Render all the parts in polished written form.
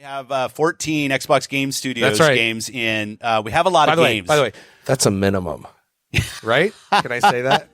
have 14 Xbox Game Studios games in. We have a lot of games. By the way, that's a minimum, right? Can I say that?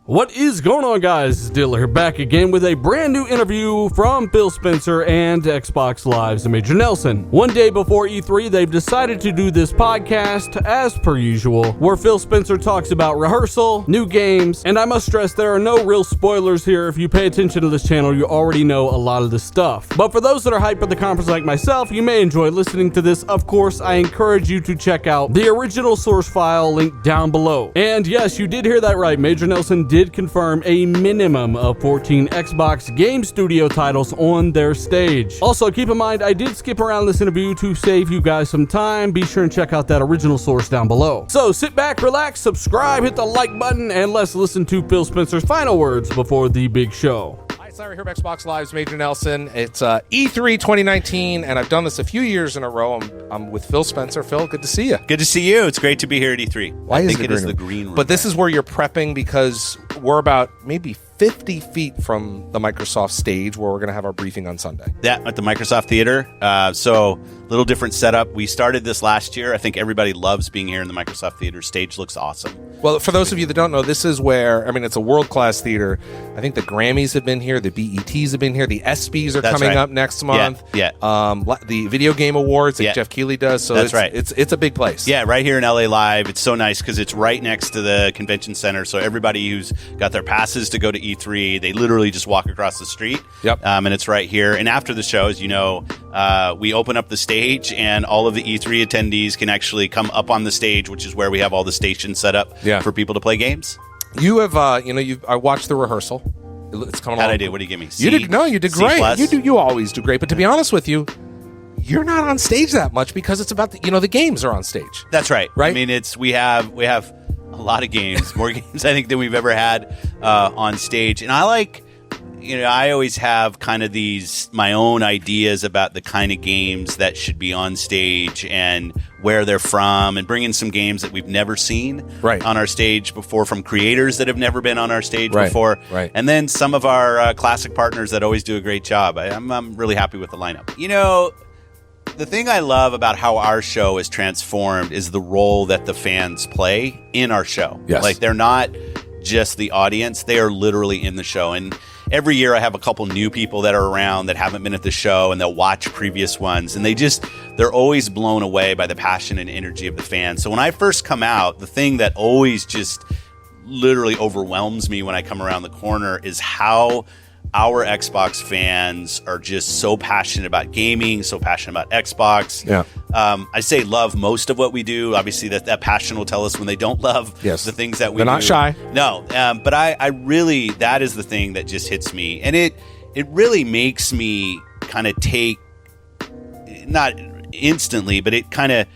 What is going on, guys? Dill here, back again with a brand new interview from Phil Spencer and Xbox Live's Major Nelson. One day before E3, they've decided to do this podcast, as per usual, where Phil Spencer talks about rehearsal, new games, and I must stress there are no real spoilers here. If you pay attention to this channel, you already know a lot of the stuff. But for those that are hyped at the conference like myself, you may enjoy listening to this. Of course, I encourage you to check out the original source file linked down below. And yes, you did hear that right. Major Nelson did confirm a minimum of 14 Xbox Game Studio titles on their stage. Also, keep in mind, I did skip around this interview to save you guys some time. Be sure and check out that original source down below. So sit back, relax, subscribe, hit the like button, and let's listen to Phil Spencer's final words before the big show. Sorry, here at Xbox Live's Major Nelson. It's E3 2019, and I've done this a few years in a row. I'm with Phil Spencer. Phil, good to see you. Good to see you. It's great to be here at E3. Why is it the green room? But this is where you're prepping, because we're about maybe 50 feet from the Microsoft stage where we're going to have our briefing on Sunday. Yeah, at the Microsoft Theater. So little different setup. We started this last year. I think everybody loves being here in the Microsoft Theater. Stage looks awesome. Well, for those of you that don't know, this is where, I mean, it's a world-class theater. I think the Grammys have been here. The BETs have been here. The ESPYs are coming up next month. Yeah. The Video Game Awards that Jeff Keighley does. So that's it's a big place. Yeah, right here in LA Live. It's so nice because it's right next to the convention center. So everybody who's got their passes to go to E3, they literally just walk across the street. Yep. And it's right here. And after the show, as you know, we open up the stage and all of the E3 attendees can actually come up on the stage, which is where we have all the stations set up for people to play games. You have, I watched the rehearsal. It's coming. How'd I do? What do you give me? You did great. You always do great. But to be honest with you, you're not on stage that much because it's about the games are on stage. That's right. Right. I mean, we have a lot of games, more games I think than we've ever had on stage, and I like. I always have kind of my own ideas about the kind of games that should be on stage and where they're from, and bring in some games that we've never seen on our stage before from creators that have never been on our stage before. Right. And then some of our classic partners that always do a great job. I'm really happy with the lineup. The thing I love about how our show is transformed is the role that the fans play in our show. Yes. Like, they're not just the audience, they are literally in the show. And every year I have a couple new people that are around that haven't been at the show, and they'll watch previous ones, and they're always blown away by the passion and energy of the fans. So when I first come out, the thing that always just literally overwhelms me when I come around the corner is how our Xbox fans are just so passionate about gaming, so passionate about Xbox. Yeah. I say love most of what we do. Obviously, that passion will tell us when they don't love the things that we do. They're not shy. No, but I really, that is the thing that just hits me. And it really makes me kind of take, not instantly, but it kind of,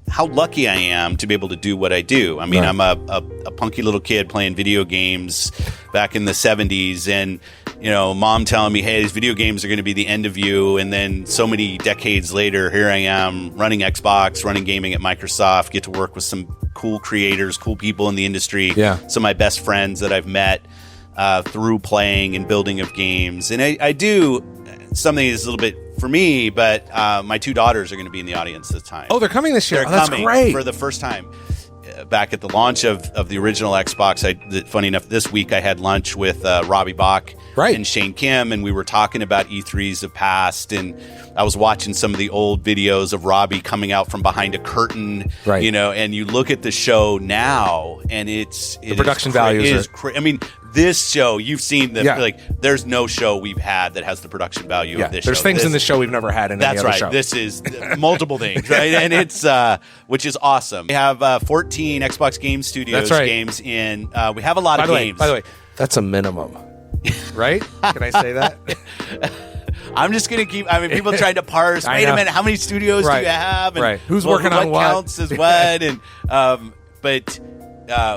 how lucky I am to be able to do what I do. I mean, I'm a punky little kid playing video games back in the 70s, and mom telling me, hey, these video games are going to be the end of you. And then so many decades later, here I am running Xbox, running gaming at Microsoft, get to work with some cool creators, cool people in the industry. Yeah. Some of my best friends that I've met through playing and building of games. And I do something that's a little bit for me, but my two daughters are going to be in the audience this time. Oh, they're coming this year. They're coming great. For the first time. Back at the launch of the original Xbox, funny enough, this week I had lunch with Robbie Bach and Shane Kim, and we were talking about E3s of past, and I was watching some of the old videos of Robbie coming out from behind a curtain, and you look at the show now, and the production values I mean, this show, you've seen there's no show we've had that has the production value of this show. There's things in this show we've never had in any other show. This is multiple things, right? And it's which is awesome. We have 14 Xbox Game Studios games in. We have a lot of games. By the way, that's a minimum, right? Can I say that? I'm just going to keep, people tried to parse, wait a minute, how many studios do you have? And who's working on what? Counts as what? And, but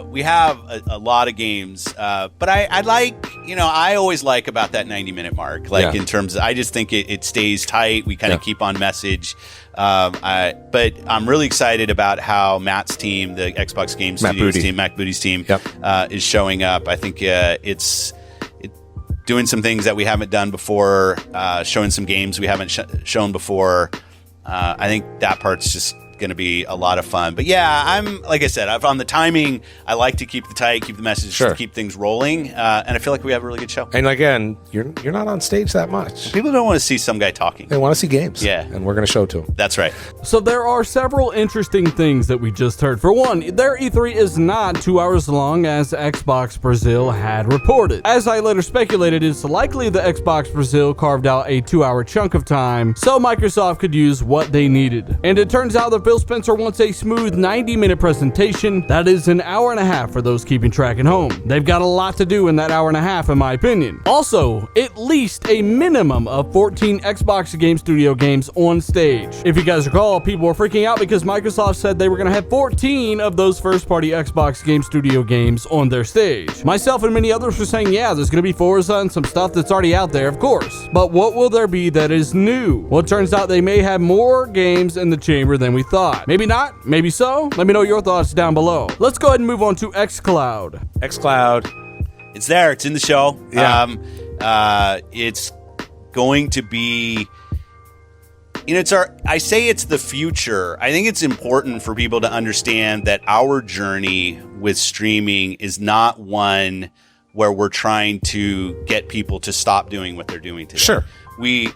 we have a lot of games. But I like, I always like about that 90-minute mark. In terms of, I just think it stays tight. We kind of keep on message. But I'm really excited about how Matt's team, the Xbox Game Studios team, Matt Booty's team, is showing up. I think doing some things that we haven't done before, showing some games we haven't shown before. I think that part's just going to be a lot of fun. But yeah, I'm like I said, on the timing, I like to keep the message, to keep things rolling, and I feel like we have a really good show. And again, you're not on stage that much. People don't want to see some guy talking. They want to see games. Yeah, and we're going to show it to them. That's right. So there are several interesting things that we just heard. For one, their E3 is not 2 hours long as Xbox Brazil had reported. As I later speculated, it's likely the Xbox Brazil carved out a 2-hour chunk of time so Microsoft could use what they needed. And it turns out that Phil Spencer wants a smooth 90-minute presentation that is an hour and a half for those keeping track at home. They've got a lot to do in that hour and a half, in my opinion. Also, at least a minimum of 14 Xbox Game Studio games on stage. If you guys recall, people were freaking out because Microsoft said they were going to have 14 of those first-party Xbox Game Studio games on their stage. Myself and many others were saying, yeah, there's going to be Forza and some stuff that's already out there, of course. But what will there be that is new? Well, it turns out they may have more games in the chamber than we thought. Maybe not, maybe so. Let me know your thoughts down below. Let's go ahead and move on to Xcloud. Xcloud. It's there. It's in the show. Yeah. It's going to be... I say it's the future. I think it's important for people to understand that our journey with streaming is not one where we're trying to get people to stop doing what they're doing today. Sure. We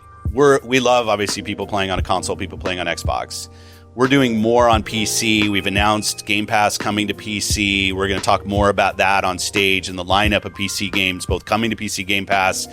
love, obviously, people playing on a console, people playing on Xbox. We're doing more on PC. We've announced Game Pass coming to PC. We're going to talk more about that on stage and the lineup of PC games, both coming to PC Game Pass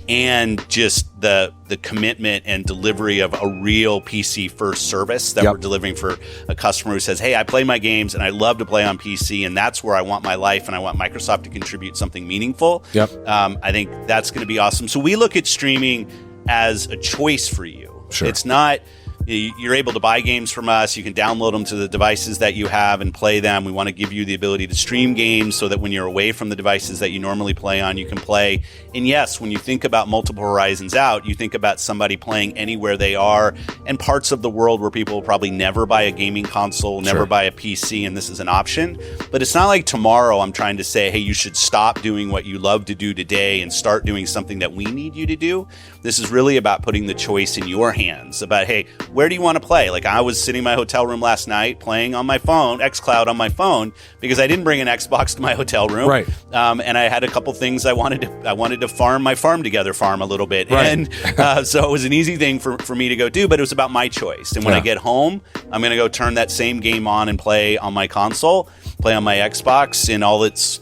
and just the commitment and delivery of a real PC first service that we're delivering for a customer who says, hey, I play my games and I love to play on PC, and that's where I want my life, and I want Microsoft to contribute something meaningful. I think that's going to be awesome. So we look at streaming as a choice for you. Sure. It's not... You're able to buy games from us. You can download them to the devices that you have and play them. We want to give you the ability to stream games so that when you're away from the devices that you normally play on, you can play. And yes, when you think about multiple horizons out, you think about somebody playing anywhere they are, and parts of the world where people will probably never buy a gaming console, never buy a PC, and this is an option. But it's not like tomorrow I'm trying to say, hey, you should stop doing what you love to do today and start doing something that we need you to do. This is really about putting the choice in your hands about, hey, where do you want to play? Like, I was sitting in my hotel room last night playing on my phone, Xcloud on my phone, because I didn't bring an Xbox to my hotel room. Right. And I had a couple things I wanted to farm my farm together farm a little bit. Right. And so it was an easy thing for me to go do, but it was about my choice. And when I get home, I'm going to go turn that same game on and play on my console, play on my Xbox in all its,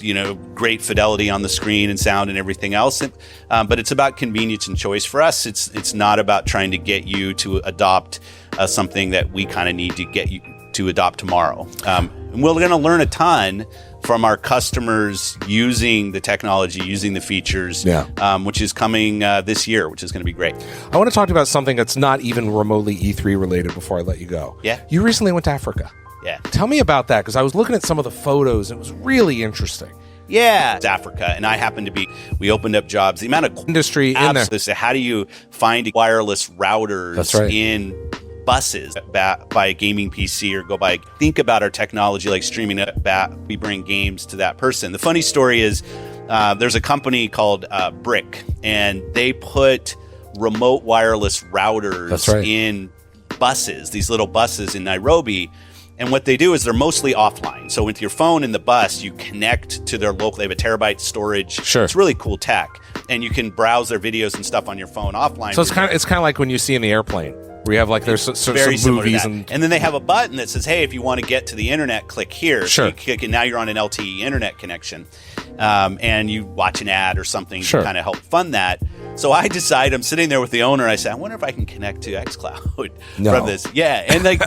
great fidelity on the screen and sound and everything else. But it's about convenience and choice for us. It's not about trying to get you to adopt something that we kind of need to get you to adopt tomorrow. And we're going to learn a ton from our customers using the technology, using the features, which is coming this year, which is going to be great. I want to talk about something that's not even remotely E3 related before I let you go. Yeah. You recently went to Africa. Yeah. Tell me about that, because I was looking at some of the photos and it was really interesting. Yeah, it's Africa, and I happen to be. We opened up jobs. The amount of industry in there. So how do you find wireless routers in buses by a gaming PC or go by? Think about our technology like streaming it. We bring games to that person. The funny story is, there's a company called Brick, and they put remote wireless routers in buses. These little buses in Nairobi. And what they do is they're mostly offline. So with your phone in the bus, you connect to their local. They have a terabyte storage. Sure. It's really cool tech, and you can browse their videos and stuff on your phone offline. So it's kind of like when you see in the airplane, where you have like there's some movies and then they have a button that says, "Hey, if you want to get to the internet, click here." Sure. So you click, and now you're on an LTE internet connection, and you watch an ad or something to kind of help fund that. So I decide, I'm sitting there with the owner. I say, I wonder if I can connect to Xcloud from this. Yeah, and like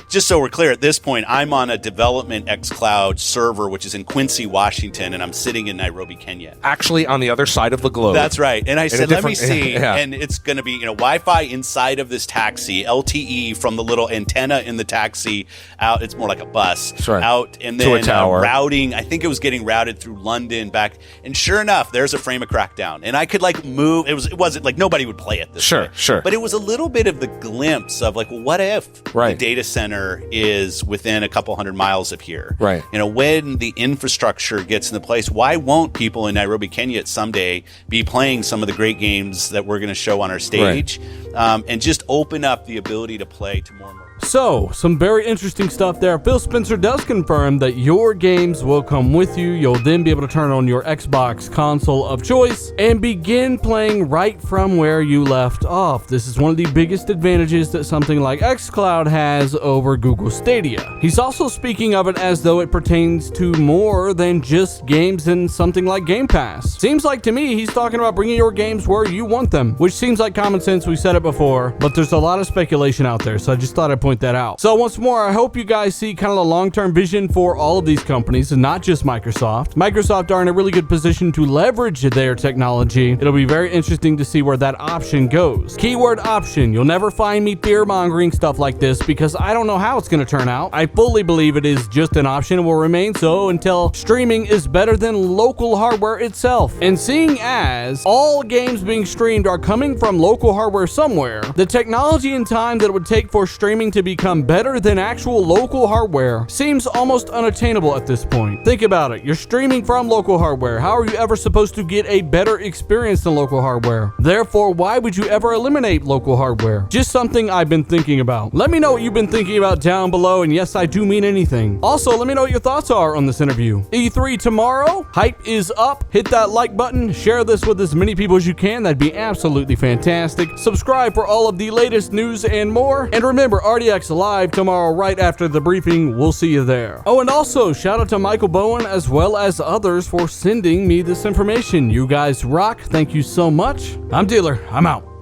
just so we're clear, at this point, I'm on a development Xcloud server, which is in Quincy, Washington, and I'm sitting in Nairobi, Kenya. Actually, on the other side of the globe. That's right. And I said, let me see. And it's going to be, Wi-Fi inside of this taxi, LTE from the little antenna in the taxi out. It's more like a bus out, and then to a tower. Routing. I think it was getting routed through London back. And sure enough, there's a frame of Crackdown, and I could like move. It wasn't nobody would play it this way. Sure. But it was a little bit of the glimpse of like, well, what if the data center center is within a couple 100 miles of here. Right. You know, when the infrastructure gets into place, why won't people in Nairobi, Kenya someday be playing some of the great games that we're going to show on our stage, and just open up the ability to play to more and more. So, some very interesting stuff there. Phil Spencer does confirm that your games will come with you. You'll then be able to turn on your Xbox console of choice and begin playing right from where you left off. This is one of the biggest advantages that something like Xcloud has over Google Stadia. He's also speaking of it as though it pertains to more than just games in something like Game Pass. Seems like to me he's talking about bringing your games where you want them, which seems like common sense. We said it before, but there's a lot of speculation out there, so I just thought I'd point that out. So once more, I hope you guys see kind of the long-term vision for all of these companies and not just Microsoft. Microsoft are in a really good position to leverage their technology. It'll be very interesting to see where that option goes. Keyword option. You'll never find me fear-mongering stuff like this because I don't know how it's going to turn out. I fully believe it is just an option and will remain so until streaming is better than local hardware itself. And seeing as all games being streamed are coming from local hardware somewhere, the technology and time that it would take for streaming to become better than actual local hardware seems almost unattainable at this point. Think about it. You're streaming from local hardware. How are you ever supposed to get a better experience than local hardware? Therefore, why would you ever eliminate local hardware? Just something I've been thinking about. Let me know what you've been thinking about down below, and yes, I do mean anything. Also, let me know what your thoughts are on this interview. E3 tomorrow. Hype is up. Hit that like button. Share this with as many people as you can. That'd be absolutely fantastic. Subscribe for all of the latest news and more. And remember, RDX Live tomorrow right after the briefing. We'll see you there. Oh, and also shout out to Michael Bowen as well as others for sending me this information. You guys rock. Thank you so much. I'm Dealer. I'm out.